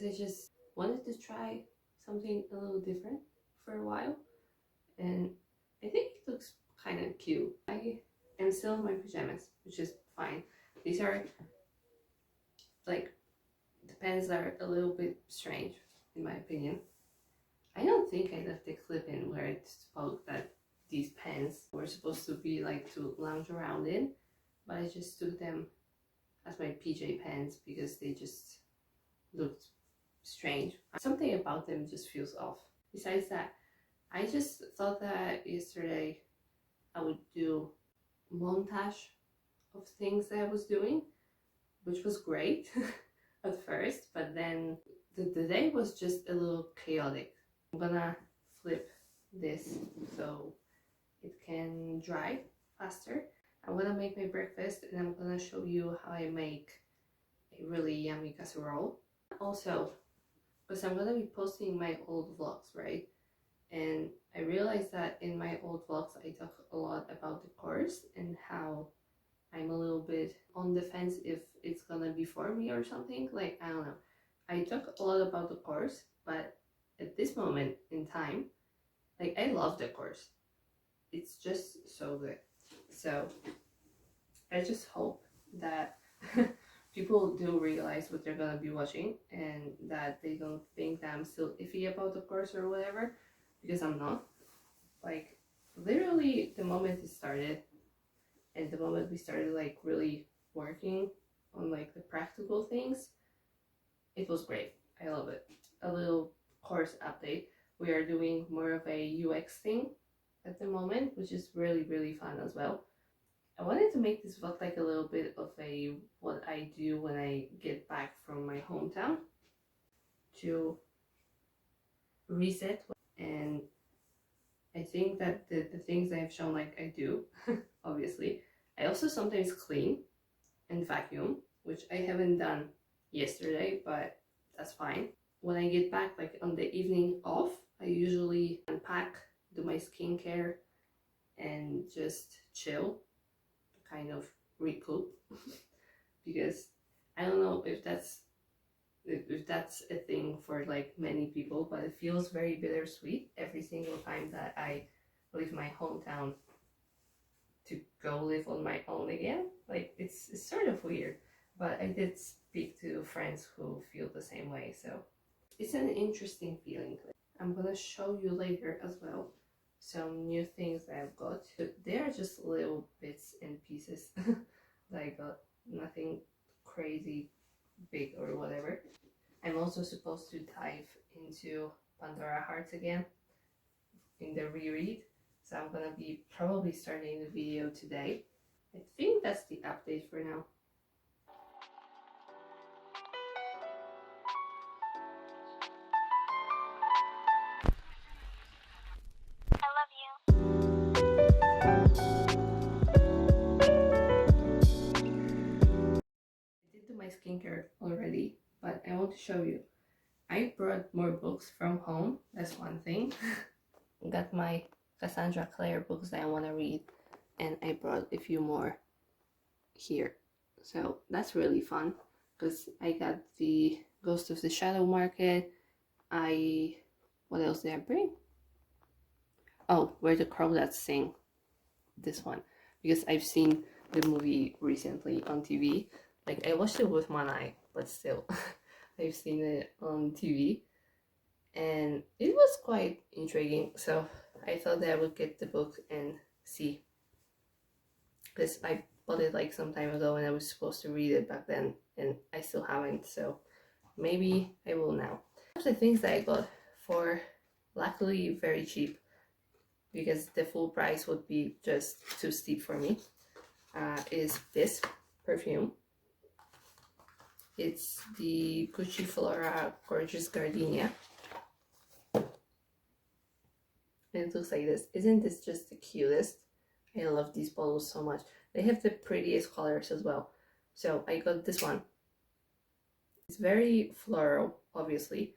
because I just wanted to try something a little different for a while, and I think it looks kind of cute. I am still in my pajamas, which is fine. These are like, the pants are a little bit strange in my opinion. I don't think I left the clip in where it spoke that these pants were supposed to be like to lounge around in, but I just took them as my PJ pants because they just looked strange. Something about them just feels off. Besides that, I just thought that yesterday I would do montage of things that I was doing, which was great at first, but then the day was just a little chaotic. I'm gonna flip this so it can dry faster. I'm gonna make my breakfast and I'm gonna show you how I make a really yummy casserole. Also, because I'm gonna be posting my old vlogs, right? And I realized that in my old vlogs I talk a lot about the course and how I'm a little bit on the fence if it's gonna be for me or something. Like, I don't know. I talk a lot about the course, but at this moment in time, like, I love the course. It's just so good. So I just hope that people do realize what they're gonna be watching and that they don't think that I'm still iffy about the course or whatever, because I'm not. Like, literally the moment it started and the moment we started like really working on like the practical things, it was great. I love it. A little course update. We are doing more of a UX thing at the moment, which is really fun as well. I wanted to make this vlog like a little bit of a what I do when I get back from my hometown to reset. And I think that the things I have shown, like, I do, obviously. I also sometimes clean and vacuum, which I haven't done yesterday, but that's fine. When I get back, like on the evening off, I usually unpack, do my skincare, and just chill, kind of recoup. Because I don't know if that's a thing for like many people, but it feels very bittersweet every single time that I leave my hometown to go live on my own again. Like, it's sort of weird, but I did speak to friends who feel the same way, so it's an interesting feeling. I'm gonna show you later as well some new things that I've got. They are just little bits and pieces that I got, nothing crazy big or whatever. I'm also supposed to dive into Pandora Hearts again in the reread, so I'm gonna be probably starting the video today. I think that's the update for now. I love you. I did do my skincare already, but I want to show you. I brought more books from home, that's one thing. Got my Cassandra Clare books that I want to read, and I brought a few more here. So that's really fun, because I got the Ghost of the Shadow Market. What else did I bring? Oh, Where the Crawdads Sing. This one, because I've seen the movie recently on TV. Like, I watched it with one eye, but still, I've seen it on TV, and it was quite intriguing. So I thought that I would get the book and see, because I bought it like some time ago and I was supposed to read it back then, and I still haven't, so maybe I will now. One of the things that I got for luckily very cheap, because the full price would be just too steep for me, is this perfume. It's the Gucci Flora Gorgeous Gardenia. And it looks like this. Isn't this just the cutest? I love these bottles so much. They have the prettiest colors as well. So I got this one. It's very floral, obviously,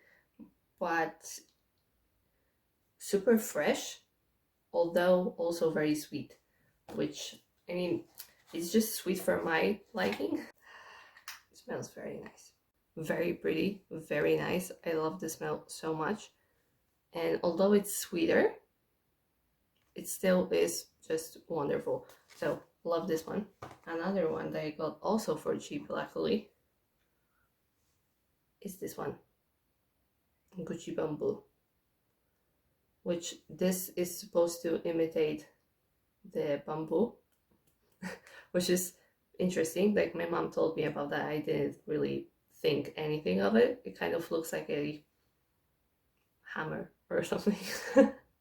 but super fresh, although also very sweet, which, I mean, it's just sweet for my liking. It smells very nice. very pretty, very nice. I love the smell so much. And although it's sweeter, it still is just wonderful. So love this one. Another one that I got also for cheap, luckily, is this one, Gucci Bamboo, which this is supposed to imitate the bamboo, which is interesting. Like, my mom told me about that. I didn't really think anything of it. It kind of looks like a hammer or something.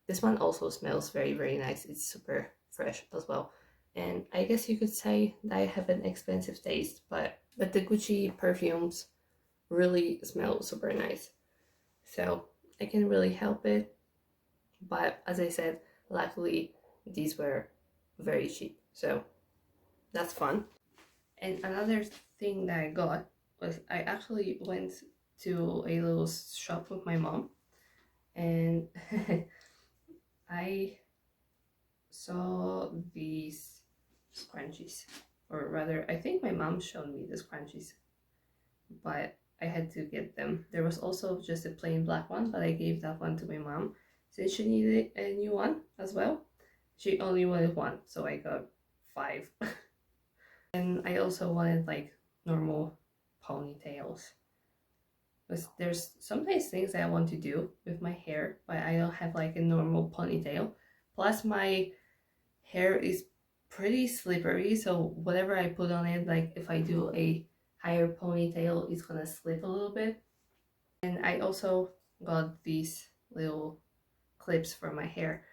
This one also smells very, very nice. It's super fresh as well. And I guess you could say that I have an expensive taste, but the Gucci perfumes really smell super nice. So I can really help it. But as I said, luckily these were very cheap. So that's fun. And another thing that I got was, I actually went to a little shop with my mom, and I saw these scrunchies, or rather, I think my mom showed me the scrunchies, but I had to get them. There was also just a plain black one, but I gave that one to my mom since she needed a new one as well. She only wanted one, so I got 5. And I also wanted like normal ponytails. Because there's sometimes things that I want to do with my hair, but I don't have like a normal ponytail. Plus my hair is pretty slippery, so whatever I put on it, like if I do a higher ponytail, it's gonna slip a little bit. And I also got these little clips for my hair,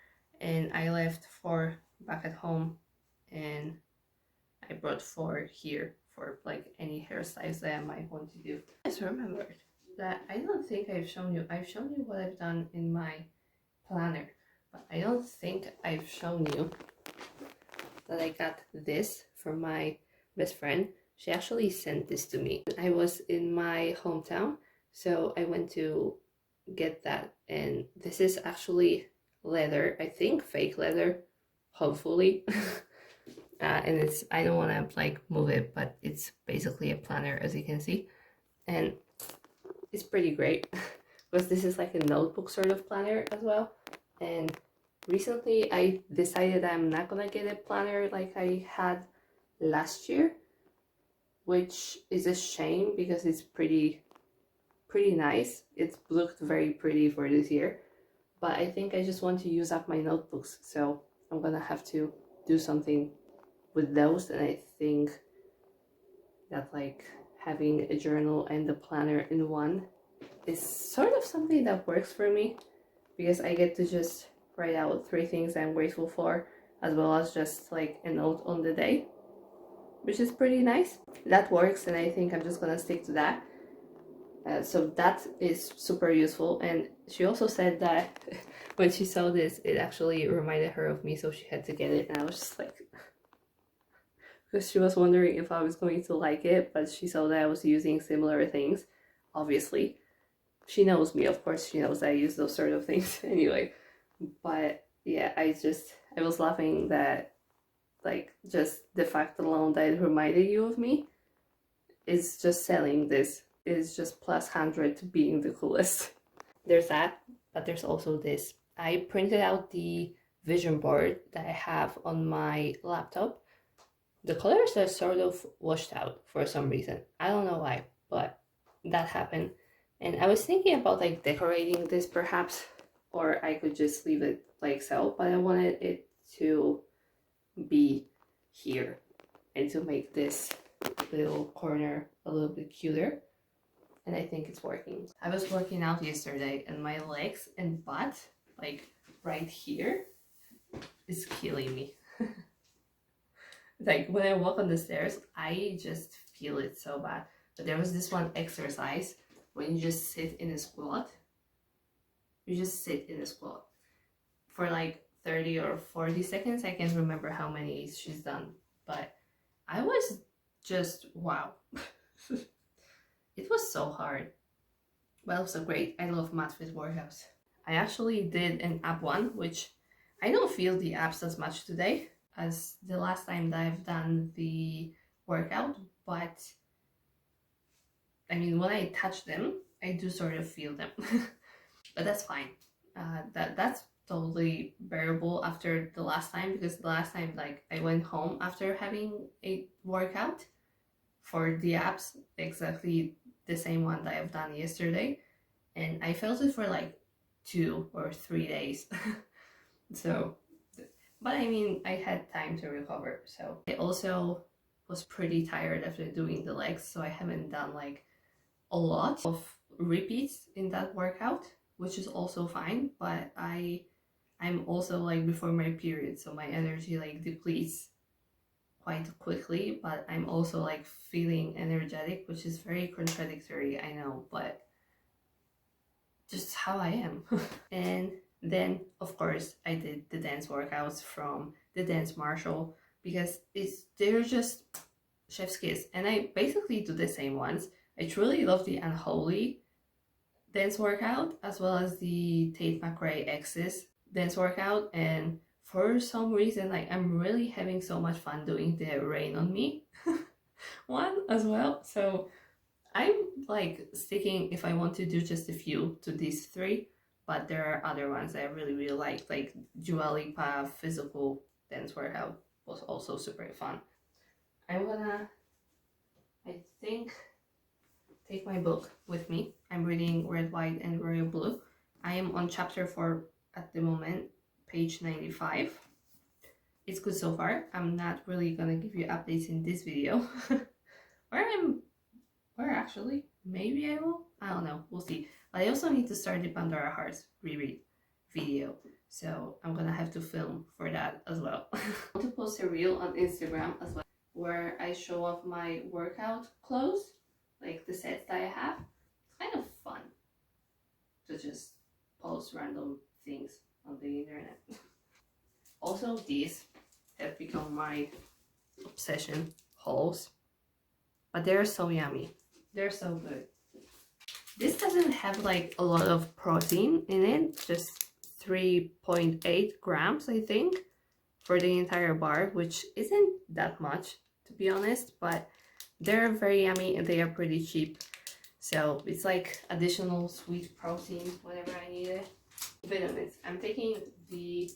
and I left 4 back at home, and I brought 4 here for like any hairstyles that I might want to do. I just remembered that I don't think I've shown you. I've shown you what I've done in my planner, but I don't think I've shown you that I got this from my best friend. She actually sent this to me. I was in my hometown, so I went to get that, and this is actually leather, I think fake leather, hopefully. And it's, I don't want to like move it, but it's basically a planner, as you can see, and it's pretty great because this is like a notebook sort of planner as well. And recently I decided I'm not gonna get a planner like I had last year, which is a shame because it's pretty nice. It's looked very pretty for this year, but I think I just want to use up my notebooks, so I'm gonna have to do something with those. And I think that like having a journal and the planner in one is sort of something that works for me, because I get to just write out 3 things I'm grateful for, as well as just like a note on the day, which is pretty nice. That works, and I think I'm just gonna stick to that. So that is super useful. And she also said that when she saw this, it actually reminded her of me, so she had to get it. And I was just like, because she was wondering if I was going to like it, but she saw that I was using similar things. Obviously, she knows me, of course she knows that I use those sort of things anyway. But yeah, I was laughing that like just the fact alone that it reminded you of me is just selling this. Is just +100 to being the coolest. There's that, but there's also this. I printed out the vision board that I have on my laptop. The colors are sort of washed out for some reason. I don't know why, but that happened. And I was thinking about like decorating this perhaps, or I could just leave it like so, but I wanted it to be here and to make this little corner a little bit cuter. And I think it's working. I was working out yesterday and my legs and butt, like right here, is killing me. Like when I walk on the stairs, I just feel it so bad. But there was this one exercise when you just sit in a squat. You just sit in a squat for like 30 or 40 seconds. I can't remember how many she's done, but I was just, wow. It was so hard. Well, so great. I love MatFit workouts. I actually did an ab one, which I don't feel the abs as much today as the last time that I've done the workout, but I mean, when I touch them, I do sort of feel them. But that's fine. That's totally bearable after the last time, because the last time, like, I went home after having a workout for the abs, exactly the same one that I've done yesterday, and I felt it for like 2 or 3 days. So, but I mean, I had time to recover. So I also was pretty tired after doing the legs, so I haven't done like a lot of repeats in that workout, which is also fine. But I'm also like before my period, so my energy like depletes quite quickly, but I'm also like feeling energetic, which is very contradictory, I know, but just how I am. And then of course I did the dance workouts from the Dance Marshall, because they're just chef's kiss, and I basically do the same ones. I truly love the Unholy dance workout, as well as the Tate McRae X's dance workout, and for some reason, like, I'm really having so much fun doing the Rain on Me one as well. So I'm like sticking, if I want to do just a few, to these 3, but there are other ones that I really like Dua Lipa physical dance workout was also super fun. I'm gonna, I think, take my book with me. I'm reading Red, White, and Royal Blue. I am on chapter 4 at the moment, page 95. It's good so far. I'm not really gonna give you updates in this video. Or actually, maybe I will. I don't know. We'll see. But I also need to start the Pandora Hearts reread video, so I'm gonna have to film for that as well. I want to post a reel on Instagram as well, where I show off my workout clothes, like the sets that I have. It's kind of fun to just post random things on the internet. Also, these have become my obsession hauls, but they're so yummy. They're so good. This doesn't have like a lot of protein in it, just 3.8 grams, I think, for the entire bar, which isn't that much, to be honest, but they're very yummy and they are pretty cheap. So it's like additional sweet protein whenever I need it. Vitamins. I'm taking the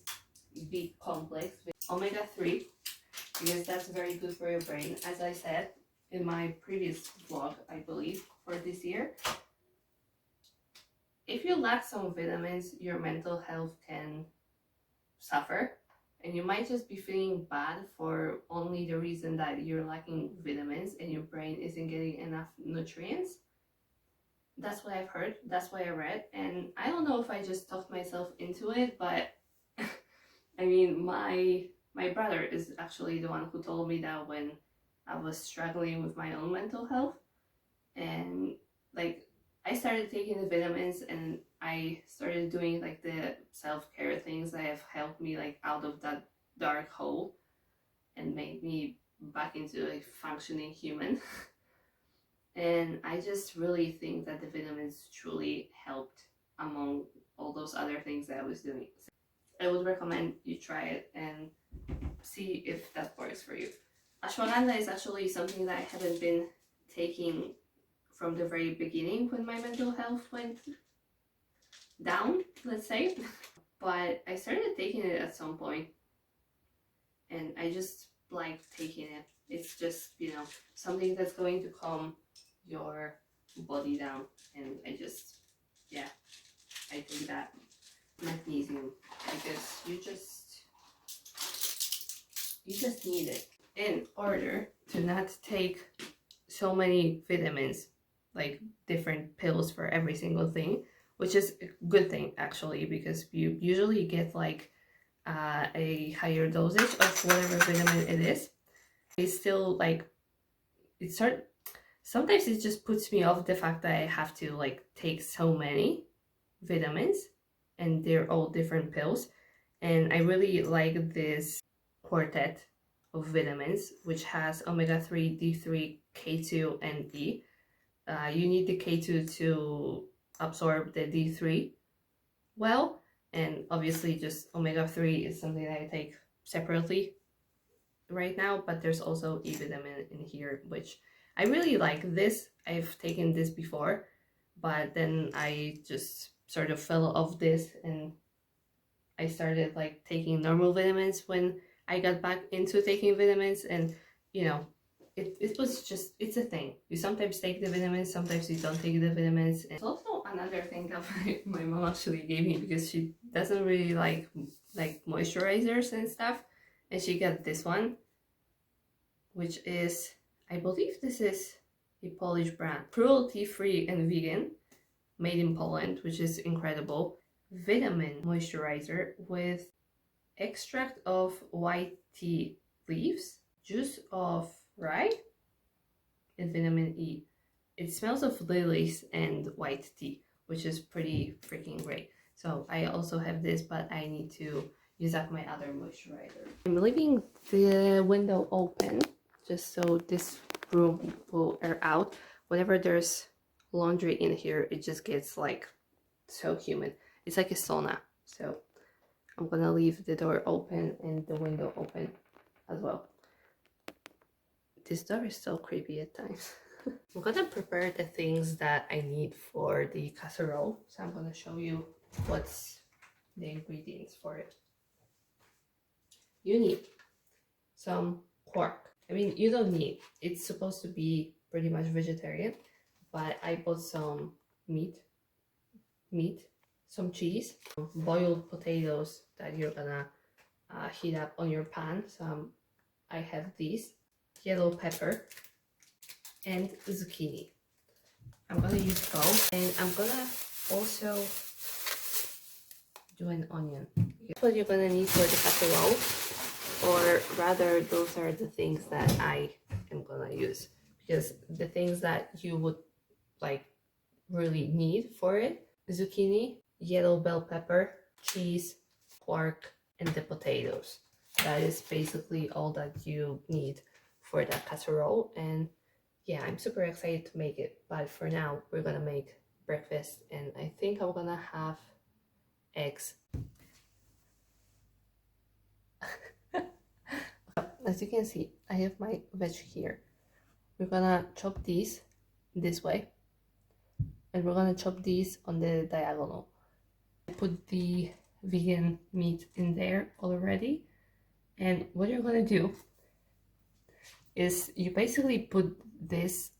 B complex with omega-3, because that's very good for your brain, as I said in my previous vlog, I believe, for this year. If you lack some vitamins, your mental health can suffer, and you might just be feeling bad for only the reason that you're lacking vitamins and your brain isn't getting enough nutrients. That's what I've heard, that's what I read, and I don't know if I just talked myself into it, but I mean, my brother is actually the one who told me that when I was struggling with my own mental health, and like I started taking the vitamins and I started doing like the self-care things that have helped me like out of that dark hole and made me back into a functioning human. And I just really think that the vitamins truly helped among all those other things that I was doing. So I would recommend you try it and see if that works for you. Ashwagandha is actually something that I haven't been taking from the very beginning when my mental health went down, let's say. But I started taking it at some point, and I just like taking it. It's just, you know, something that's going to calm your body down, and I just, yeah, I think that magnesium, because you just need it in order to not take so many vitamins, like different pills for every single thing, which is a good thing actually, because you usually get like a higher dosage of whatever vitamin it is. It's still like, sometimes it just puts me off the fact that I have to like take so many vitamins and they're all different pills. And I really like this quartet of vitamins, which has omega-3, D3, K2, and E. You need the K2 to absorb the D3 well, and obviously just omega-3 is something that I take separately right now, but there's also E vitamin in here, which I really like this. I've taken this before, but then I just sort of fell off this and I started like taking normal vitamins when I got back into taking vitamins, and you know, it was just, it's a thing. You sometimes take the vitamins, sometimes you don't take the vitamins. And it's also another thing that my mom actually gave me because she doesn't really like moisturizers and stuff, and she got this one, which is, I believe this is a Polish brand, cruelty-free and vegan, made in Poland, which is incredible. Vitamin moisturizer with extract of white tea leaves, juice of rye, and vitamin E. It smells of lilies and white tea, which is pretty freaking great. So I also have this, but I need to use up my other moisturizer. I'm leaving the window open just so this room will air out. Whenever there's laundry in here, it just gets like so humid. It's like a sauna. So I'm gonna leave the door open and the window open as well. This door is so creepy at times. I'm gonna prepare the things that I need for the casserole. So I'm gonna show you what's the ingredients for it. You need some quark. I mean, you don't need, it's supposed to be pretty much vegetarian, but I bought some meat, some cheese, boiled potatoes that you're gonna heat up on your pan. So I have these, yellow pepper, and zucchini. I'm gonna use both, and I'm gonna also do an onion. That's what you're gonna need for the casserole, or rather those are the things that I am gonna use, because the things that you would like really need for it: zucchini, yellow bell pepper, cheese, quark, and the potatoes. That is basically all that you need for that casserole. And yeah, I'm super excited to make it, but for now we're gonna make breakfast, and I think I'm gonna have eggs. As you can see, I have my veg here. We're gonna chop these this way, and we're gonna chop these on the diagonal. I put the vegan meat in there already, and what you're gonna do is you basically put this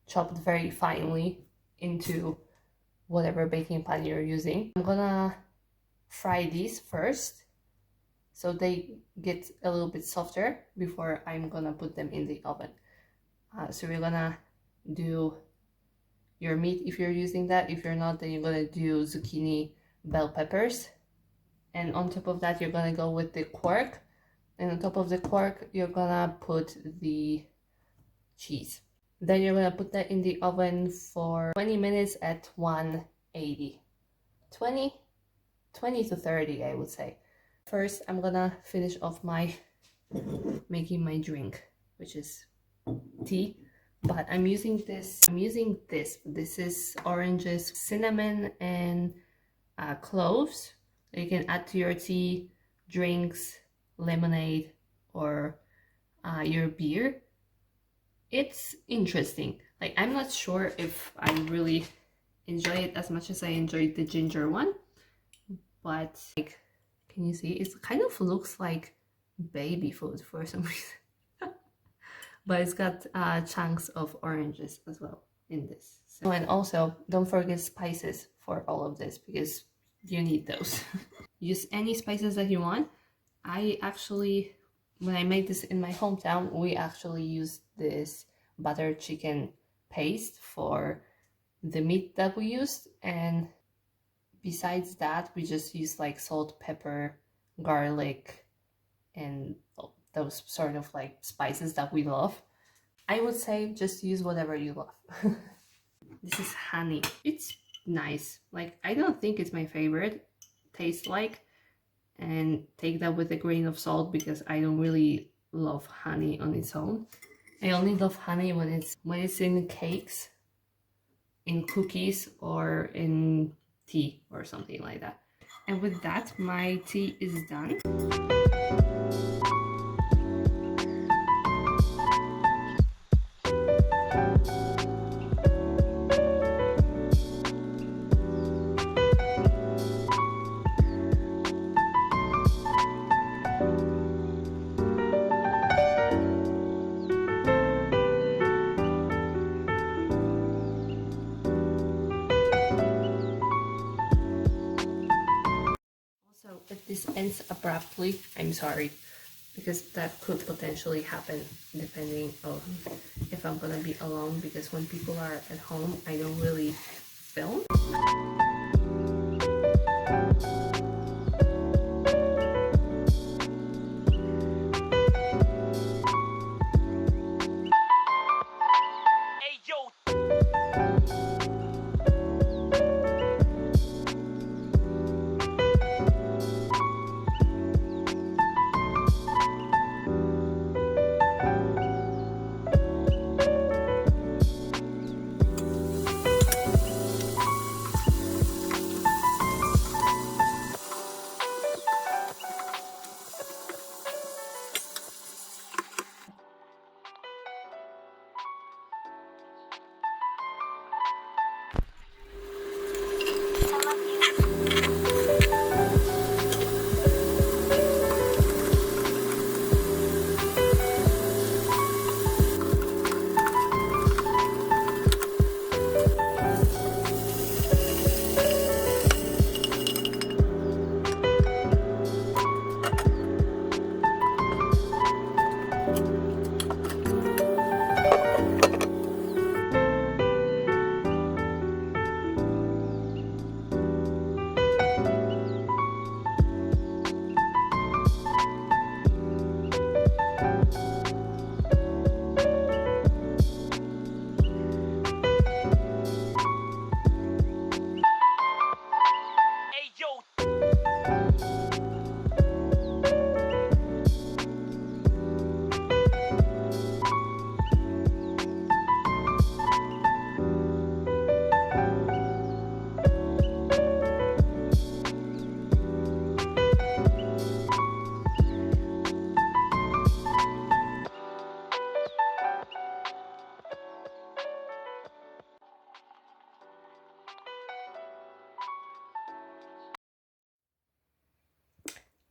chopped very finely into whatever baking pan you're using. I'm gonna fry these first so they get a little bit softer before I'm gonna put them in the oven. So we're gonna do your meat if you're using that. If you're not, then you're gonna do zucchini, bell peppers, and on top of that you're gonna go with the quark, and on top of the quark you're gonna put the cheese. Then you're gonna put that in the oven for 20 minutes at 180. 20 to 30, I would say. First, I'm gonna finish off making my drink, which is tea, but I'm using this. This is oranges, cinnamon, and cloves. You can add to your tea, drinks, lemonade, or your beer. It's interesting. Like, I'm not sure if I really enjoy it as much as I enjoyed the ginger one, but like, can you see? It kind of looks like baby food for some reason. But it's got chunks of oranges as well in this. So, and also, don't forget spices for all of this, because you need those. Use any spices that you want. I actually, when I made this in my hometown, we actually used this butter chicken paste for the meat that we used, and besides that we just used like salt, pepper, garlic, and those sort of like spices that we love. I would say just use whatever you love. This is honey. It's nice. Like, I don't think it's my favorite taste like, and take that with a grain of salt, because I don't really love honey on its own. I only love honey when it's in cakes, in cookies, or in tea or something like that. And with that, my tea is done. if this ends abruptly, I'm sorry, because that could potentially happen depending on if I'm gonna be alone, because when people are at home, I don't really film.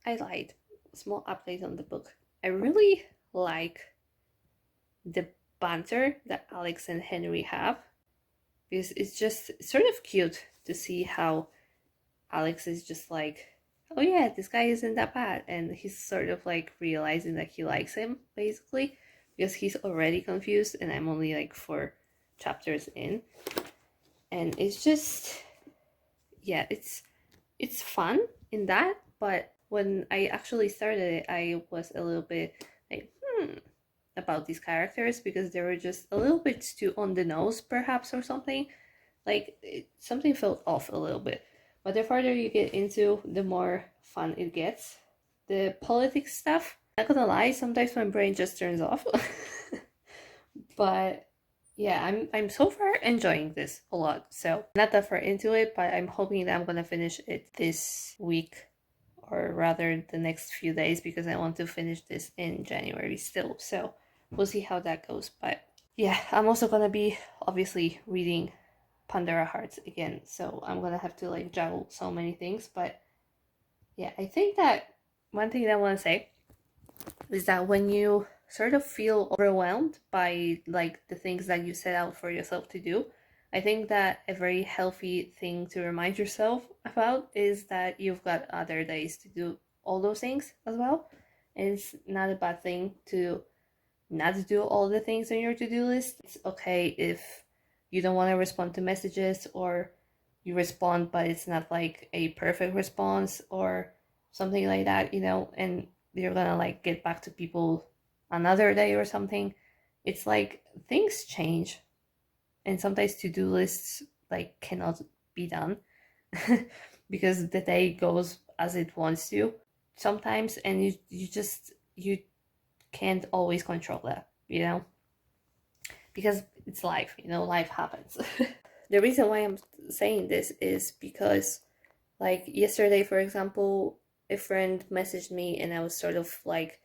I lied. Small update on the book. I really like the banter that Alex and Henry have, because it's just sort of cute to see how Alex is just like, oh yeah, this guy isn't that bad, and he's sort of like realizing that he likes him, basically, because he's already confused and I'm only like 4 chapters in. And it's just, yeah, it's fun in that, but when I actually started it, I was a little bit like, about these characters, because they were just a little bit too on the nose, perhaps, or something. Like, something felt off a little bit. But the farther you get into, the more fun it gets. The politics stuff, not gonna lie, sometimes my brain just turns off. But yeah, I'm so far enjoying this a lot. So not that far into it, but I'm hoping that I'm gonna finish it this week, or rather the next few days, because I want to finish this in January still. So we'll see how that goes. But yeah, I'm also gonna be obviously reading Pandora Hearts again, so I'm gonna have to like juggle so many things. But yeah, I think that one thing that I want to say is that when you sort of feel overwhelmed by like the things that you set out for yourself to do, I think that a very healthy thing to remind yourself about is that you've got other days to do all those things as well. And it's not a bad thing to not do all the things on your to-do list. It's okay if you don't want to respond to messages, or you respond but it's not like a perfect response or something like that, and you're gonna like get back to people another day or something. It's like things change, and sometimes to-do lists like cannot be done because the day goes as it wants to sometimes, and you can't always control that, because it's life, life happens. The reason why I'm saying this is because, like, yesterday, for example, a friend messaged me and I was sort of like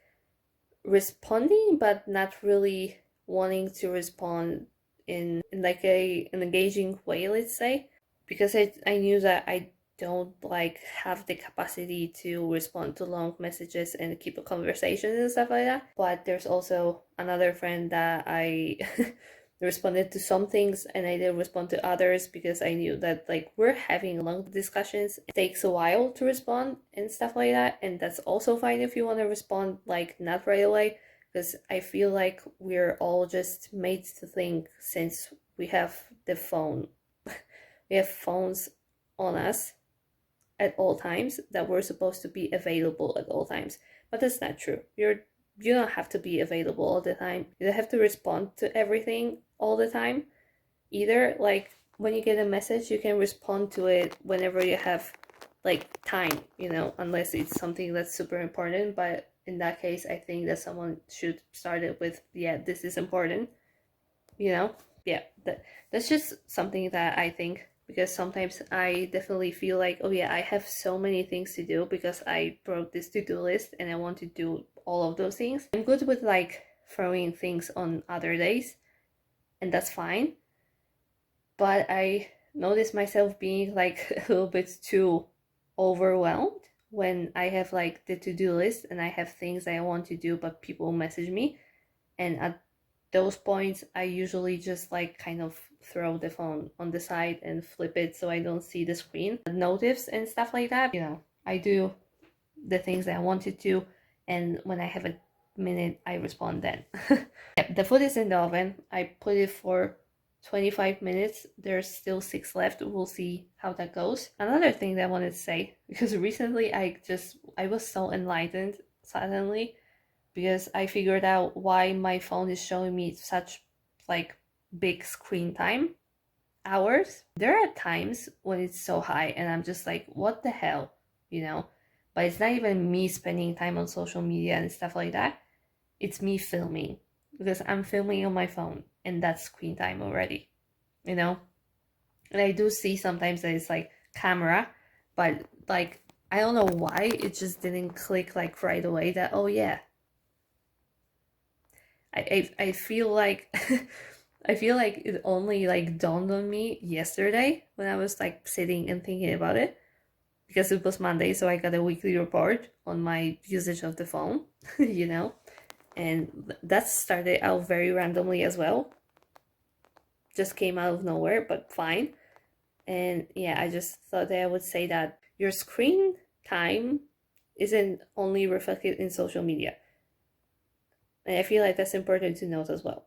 responding, but not really wanting to respond in like an engaging way, let's say, because I knew that I don't like have the capacity to respond to long messages and keep a conversation and stuff like that. But there's also another friend that I responded to some things and I didn't respond to others because I knew that like we're having long discussions. It takes a while to respond and stuff like that. And that's also fine if you want to respond like not right away, because I feel like we're all just made to think, since we have the phone, we have phones on us at all times, that we're supposed to be available at all times. But that's not true. You don't have to be available all the time. You don't have to respond to everything all the time either. Like when you get a message, you can respond to it whenever you have like time, you know, unless it's something that's super important. But in that case, I think that someone should start it with, yeah, this is important, you know? Yeah, that's just something that I think, because sometimes I definitely feel like, oh yeah, I have so many things to do because I wrote this to-do list and I want to do all of those things. I'm good with like throwing things on other days, and that's fine. But I notice myself being like a little bit too overwhelmed when I have like the to-do list and I have things I want to do, but people message me. And at those points, I usually just like kind of throw the phone on the side and flip it so I don't see the screen, the notifs and stuff like that. You know, I do the things that I wanted to, and when I have a minute, I respond then. Yeah, the food is in the oven. I put it for 25 minutes. There's still 6 left. We'll see how that goes. Another thing that I wanted to say, because recently I was so enlightened suddenly, because I figured out why my phone is showing me such like big screen time hours. There are times when it's so high and I'm just like, what the hell, you know? But it's not even me spending time on social media and stuff like that. It's me filming, because I'm filming on my phone and that's screen time already, you know? And I do see sometimes that it's like camera, but like, I don't know why it just didn't click like right away that, oh yeah. I feel like I feel like it only like dawned on me yesterday when I was like sitting and thinking about it, because it was Monday, so I got a weekly report on my usage of the phone, you know, and that started out very randomly as well. Just came out of nowhere, but fine. And yeah, I just thought that I would say that your screen time isn't only reflected in social media. And I feel like that's important to note as well,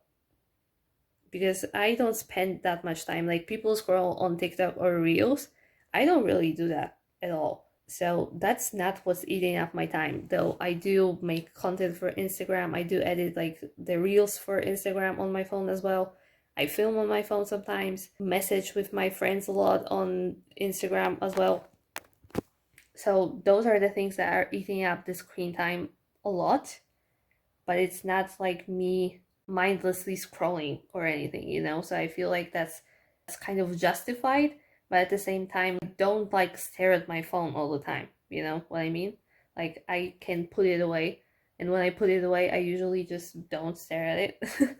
because I don't spend that much time. Like people scroll on TikTok or Reels, I don't really do that at all. So that's not what's eating up my time. Though I do make content for Instagram. I do edit like the Reels for Instagram on my phone as well. I film on my phone sometimes, message with my friends a lot on Instagram as well. So those are the things that are eating up the screen time a lot. But it's not like me mindlessly scrolling or anything, you know? So I feel like that's kind of justified, but at the same time, don't like stare at my phone all the time, you know what I mean? Like I can put it away, and when I put it away, I usually just don't stare at it.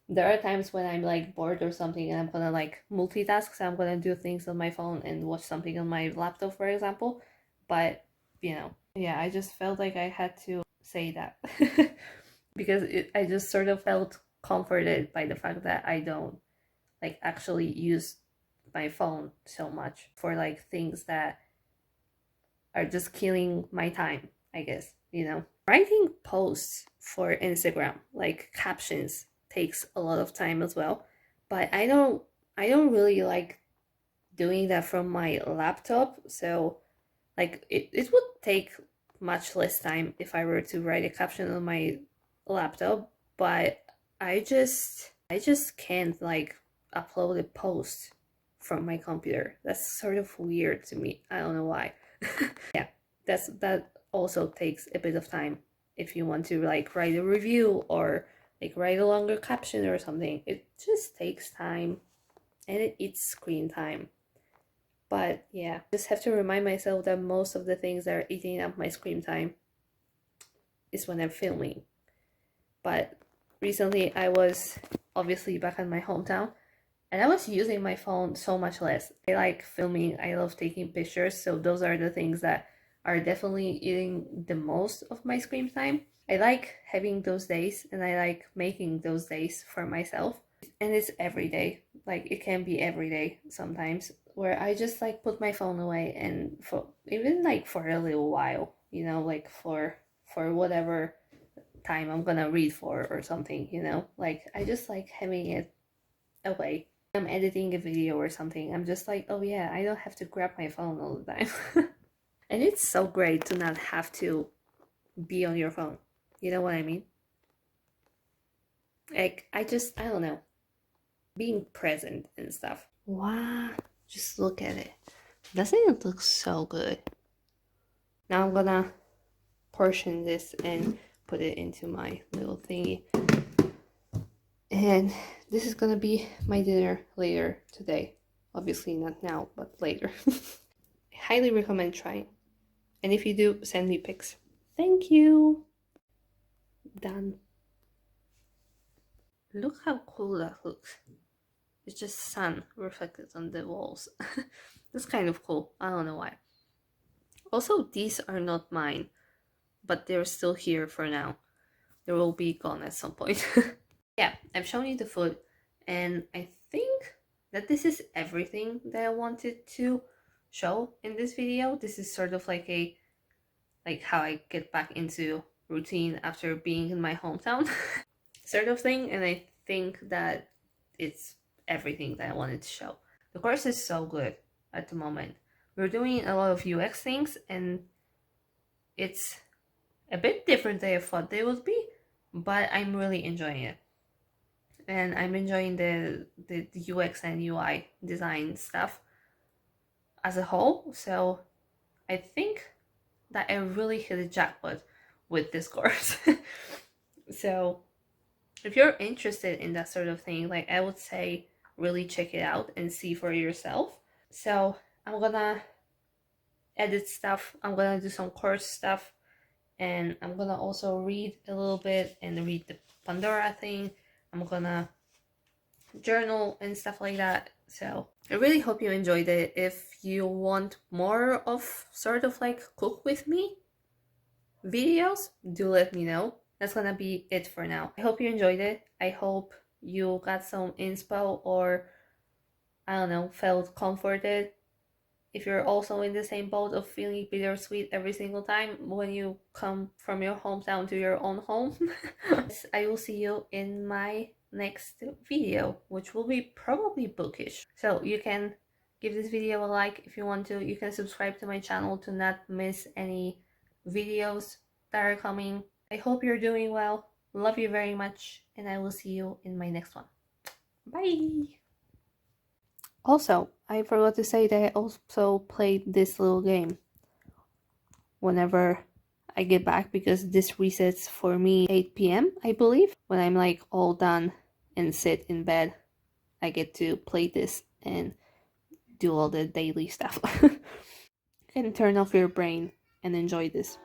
There are times when I'm like bored or something and I'm gonna like multitask, so I'm gonna do things on my phone and watch something on my laptop, for example. But, you know, yeah, I just felt like I had to say that. Because I just sort of felt comforted by the fact that I don't like actually use my phone so much for like things that are just killing my time, I guess, you know. Writing posts for Instagram, like captions, takes a lot of time as well. But I don't really like doing that from my laptop. So like it would take much less time if I were to write a caption on my laptop, but I just can't like upload a post from my computer. That's sort of weird to me. I don't know why. Yeah, that also takes a bit of time if you want to like write a review or like write a longer caption or something. It just takes time and it eats screen time. But yeah, just have to remind myself that most of the things that are eating up my screen time is when I'm filming. But recently I was obviously back in my hometown and I was using my phone so much less. I like filming, I love taking pictures, so those are the things that are definitely eating the most of my screen time. I like having those days and I like making those days for myself. And it's every day. Like it can be every day sometimes, where I just like put my phone away and for even like for a little while, you know, like for whatever time I'm gonna read for or something, you know, like I just like having it away. I'm editing a video or something, I'm just like, oh yeah, I don't have to grab my phone all the time. And it's so great to not have to be on your phone, you know what I mean? Like I don't know, being present and stuff. Wow, just look at it. Doesn't it look so good? Now I'm gonna portion this and put it into my little thingy. And this is gonna be my dinner later today. Obviously not now, but later. I highly recommend trying. And if you do, send me pics. Thank you. Done. Look how cool that looks. It's just sun reflected on the walls. That's kind of cool. I don't know why. Also, these are not mine, but they're still here for now. They will be gone at some point. Yeah, I've shown you the food, and I think that this is everything that I wanted to show in this video. This is sort of like how I get back into routine after being in my hometown sort of thing, and I think that it's everything that I wanted to show. The course is so good at the moment. We're doing a lot of UX things, and it's a bit different than I thought they would be, but I'm really enjoying it. And I'm enjoying the UX and UI design stuff as a whole. So I think that I really hit a jackpot with this course. So if you're interested in that sort of thing, like I would say really check it out and see for yourself. So I'm gonna edit stuff, I'm gonna do some course stuff, and I'm gonna also read a little bit and read the Pandora thing. I'm gonna journal and stuff like that. So I really hope you enjoyed it. If you want more of sort of like cook with me videos, do let me know. That's gonna be it for now. I hope you enjoyed it. I hope you got some inspo, or I don't know, felt comforted. If you're also in the same boat of feeling bittersweet every single time when you come from your hometown to your own home, I will see you in my next video, which will be probably bookish. So you can give this video a like if you want to. You can subscribe to my channel to not miss any videos that are coming. I hope you're doing well. Love you very much, and I will see you in my next one. Bye! Also, I forgot to say that I also played this little game whenever I get back, because this resets for me 8 p.m. I believe. When I'm like all done and sit in bed, I get to play this and do all the daily stuff. You can turn off your brain and enjoy this.